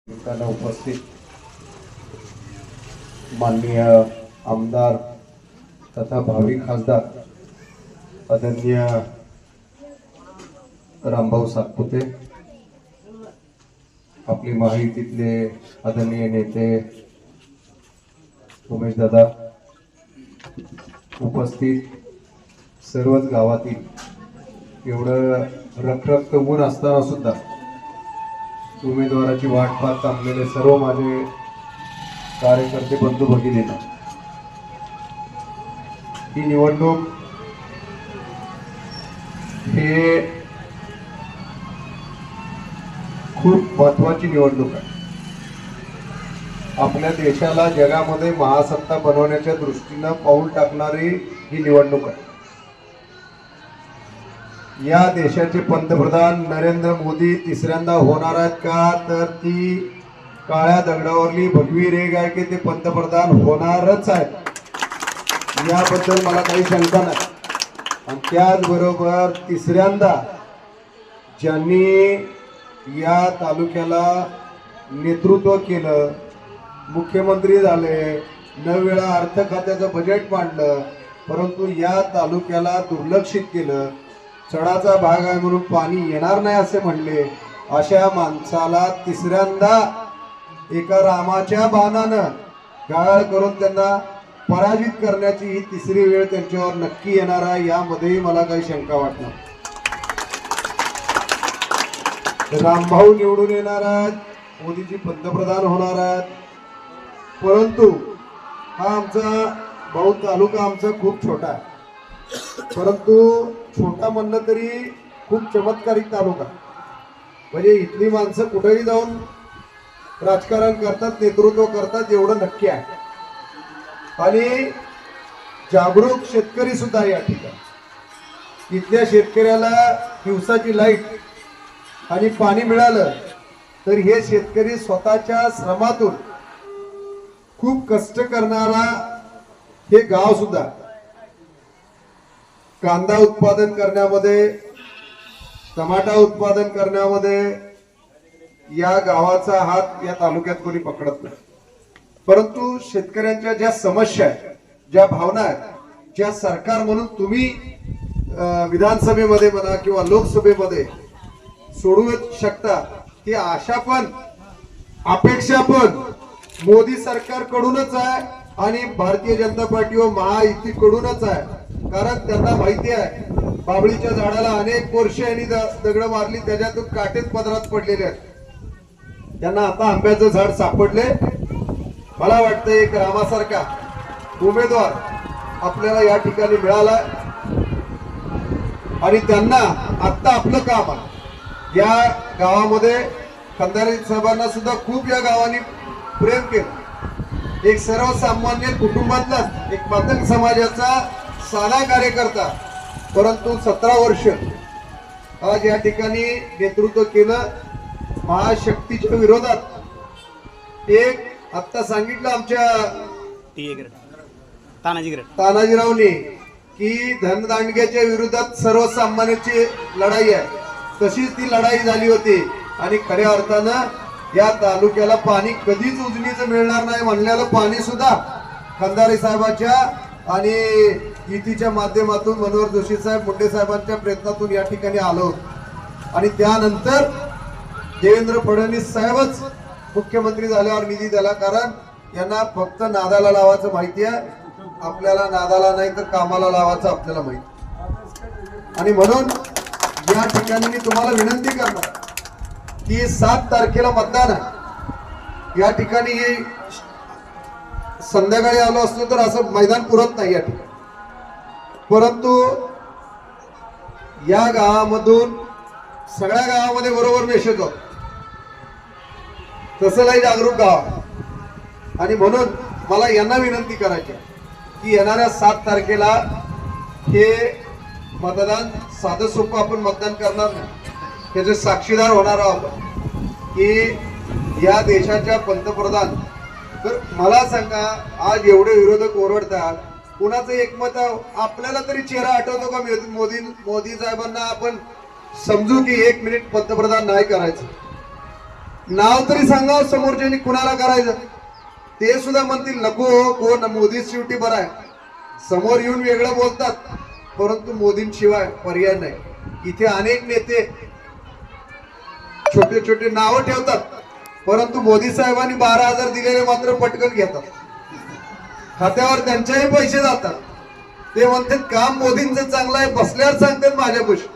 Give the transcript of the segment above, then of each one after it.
निमित्तानं उपस्थित माननीय आमदार तथा भावी खासदार आदरणीय रामभाऊ सातपुते, आपली महायुतीतले आदरणीय नेते उमेश दादा, उपस्थित सर्वच गावातील एवढं रखरखत ऊन असताना सुद्धा उमेदवाराची वाट पाहत थांबलेले सर्व माझे कार्यकर्ते बंधू भगिनींना, ही निवडणूक हे खूप महत्वाची निवडणूक आहे. आपल्या देशाला जगामध्ये महासत्ता बनवण्याच्या दृष्टीनं पाऊल टाकणारी ही निवडणूक आहे. या देशाचे पंतप्रधान नरेंद्र मोदी तिसऱ्यांदा होणार आहेत का, तर ती काळ्या दगडावरली भगवी रेघ आहे की ते पंतप्रधान होणारच आहेत, याबद्दल मला काही शंका नाही. आणि त्याचबरोबर तिसऱ्यांदा ज्यांनी या तालुक्याला नेतृत्व केलं, मुख्यमंत्री झाले, 9 वेळा अर्थ खात्याचं बजेट मांडलं, परंतु या तालुक्याला दुर्लक्षित केलं, चढाचा भाग आहे म्हणून पाणी येणार नाही असे म्हणले, अशा माणसाला तिसऱ्यांदा एका रामाच्या बाणानं गाळ करून त्यांना पराजित करण्याची ही तिसरी वेळ त्यांच्यावर नक्की येणार आहे, यामध्येही मला काही शंका वाटणार. रामभाऊ निवडून येणार आहेत, मोदीजी पंतप्रधान होणार आहेत, परंतु हा आमचा भाऊ तालुका आमचा खूप छोटा आहे, परंतु छोटा म्हणलं तरी खूप चमत्कारिक तालुका. म्हणजे इथली माणसं कुठेही जाऊन राजकारण करतात, नेतृत्व करतात एवढं नक्की आहे. आणि जागरूक शेतकरी सुद्धा या ठिकाणी. इथल्या शेतकऱ्याला दिवसाची लाईट आणि पाणी मिळालं तर हे शेतकरी स्वतःच्या श्रमातून खूप कष्ट करणारा हे गाव सुद्धा कांदा उत्पादन करण्यामध्ये, टमाटा उत्पादन करण्यामध्ये या गावाचा हात या तालुक्यात कोणी पकडत नाही. परंतु शेतकऱ्यांच्या ज्या समस्या आहेत, ज्या भावना आहेत, ज्या सरकार म्हणून तुम्ही विधानसभेमध्ये म्हणा किंवा लोकसभेमध्ये सोडवू शकता, ती आशा पण अपेक्षा पण मोदी सरकारकडूनच आहे आणि भारतीय जनता पार्टी व महायुतीकडूनच आहे. कारण त्यांना माहिती आहे बाबळीच्या झाडाला अनेक वर्ष यांनी दगड मारली, त्याच्यातून काटेच पदरात पडलेले आहेत. त्यांना आता आंब्याचं झाड सापडले. मला वाटतं एक रामासारखा उमेदवार आपल्याला या ठिकाणी मिळाला आणि त्यांना आता आपलं काम आहे. या गावामध्ये खंदारी साहेबांना सुद्धा खूप या गावाने प्रेम केलं. एक सर्वसामान्य कुटुंबातला एक मातंग समाजाचा साधा कार्यकर्ता, परंतु 17 वर्ष आज या ठिकाणी नेतृत्व केलं महाशक्तीच्या विरोधात. एक आता सांगितलं आमच्या तानाजीरावनी की धनदांडग्याच्या विरोधात सर्वसामान्याची लढाई आहे, तशीच ती लढाई झाली होती. आणि खऱ्या अर्थानं या तालुक्याला पाणी कधीच उजनीचं मिळणार नाही म्हणलेलं पाणी सुद्धा खंदारे साहेबांच्या आणि युतीच्या माध्यमातून मनोहर जोशी साहेब, मुंडे साहेबांच्या प्रयत्नातून या ठिकाणी आलो. आणि त्यानंतर देवेंद्र फडणवीस साहेबच मुख्यमंत्री झाल्यावर निधी दिला, कारण यांना फक्त नादाला लावायचं माहिती आहे, आपल्याला नादाला नाही तर कामाला लावायचं आपल्याला माहिती. आणि म्हणून या ठिकाणी मी तुम्हाला विनंती करणार की 7 तारखेला मतदान आहे. या ठिकाणी संध्याकाळी आलो असतो तर असं मैदान पुरत नाही या ठिकाणी, परंतु या गावामधून सगळ्या गावामध्ये बरोबर मेसेज होतो, तसंही जागरूक गाव. आणि म्हणून मला यांना विनंती करायची की येणाऱ्या 7 तारखेला हे मतदान साधं सोपं आपण मतदान करणार नाही, त्याचे साक्षीदार होणार आहोत की या देशाच्या पंतप्रधान. तर मला सांगा, आज एवढे विरोधक ओरडतात, कुणाचं एकमत आपल्याला तरी चेहरा आठवतो का? मोदी साहेबांना आपण समजू की 1 मिनिट पंतप्रधान नाही करायचं, नाव तरी सांगा समोरच्यानी कुणाला करायचं. ते सुद्धा म्हणतील नको कोण मोदी शेवटी बरा आहे. समोर येऊन वेगळं बोलतात, परंतु मोदींशिवाय पर्याय नाही. इथे अनेक नेते छोटे छोटे नाव ठेवतात, परंतु मोदी साहेबांनी 12,000 दिलेले मात्र पटकन घेतात. खात्यावर त्यांच्याही पैसे जातात. ते म्हणतात काम मोदींचं चांगलं आहे, बसल्यावर सांगतात माझ्यापाशी.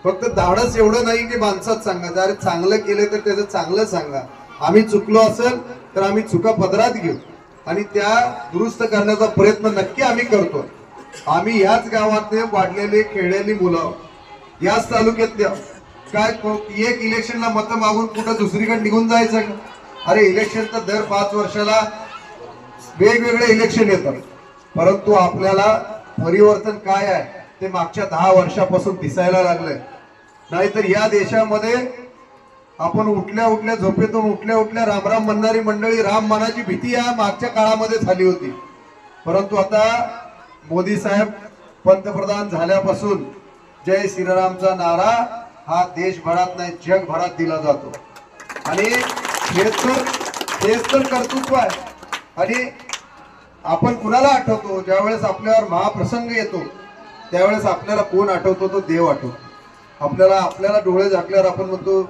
फक्त धाडस एवढं नाही की माणसात सांगा, अरे चांगलं केलं तर त्याचं चांगलं सांगा. आम्ही चुकलो असेल तर आम्ही चुका पदरात घेऊ आणि त्या दुरुस्त करण्याचा प्रयत्न नक्की आम्ही करतो. आम्ही याच गावातले वाढलेले खेळलेली मुलं, याच तालुक्यातल्या, काय एक इलेक्शनला मतं मागून कुठं दुसरीकडे निघून जायचं. अरे इलेक्शनचा दर 5 वर्षाला वेगवेगळे इलेक्शन येतात, परंतु आपल्याला परिवर्तन काय आहे ते मागच्या 10 वर्षापासून दिसायला लागलंय. नाहीतर या देशामध्ये आपण उठल्या झोपेतून उठल्या रामराम म्हणणारी मंडळी, राम मनाची भीती या मागच्या काळामध्ये झाली होती. परंतु आता मोदी साहेब पंतप्रधान झाल्यापासून जय श्रीरामचा नारा हा देशभरात नाही जगभरात दिला जातो. आणि हेच तर कर्तृत्व आहे. आणि आपण कुणाला आठवतो ज्यावेळेस आपल्यावर महाप्रसंग येतो, त्यावेळेस आपल्याला कोण आठवतो? तो देव आठवतो. आपल्याला डोळे झाकल्यावर आपण म्हणतो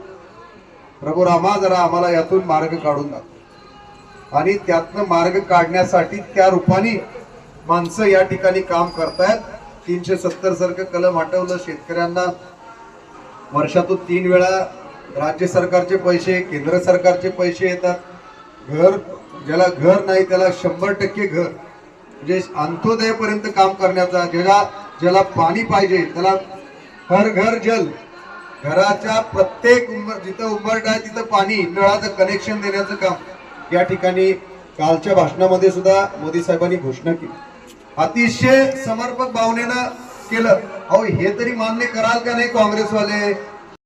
प्रभू रामा जरा आम्हाला यातून मार्ग काढून दाखव. आणि त्यातनं मार्ग काढण्यासाठी त्या रूपाने माणसं या ठिकाणी काम करतायत. 370 सारखं कलम हटवलं. शेतकऱ्यांना वर्षातून 3 वेळा राज्य सरकारचे पैसे, केंद्र सरकारचे पैसे येतात. ज्याला घर नाही त्याला 100% घर, म्हणजे अंत्योदयपर्यंत काम करण्याचा. ज्याला पाणी पाहिजे त्याला हर घर जल, घराच्या प्रत्येक जिथं उंबरठा आहे तिथं पाणी, नळाचं कनेक्शन देण्याचं काम या ठिकाणी कालच्या भाषणामध्ये सुद्धा मोदी साहेबांनी घोषणा केली. अतिशय समर्पक भावनेनं केलं. अहो हे तरी मान्य कराल का नाही काँग्रेसवाले?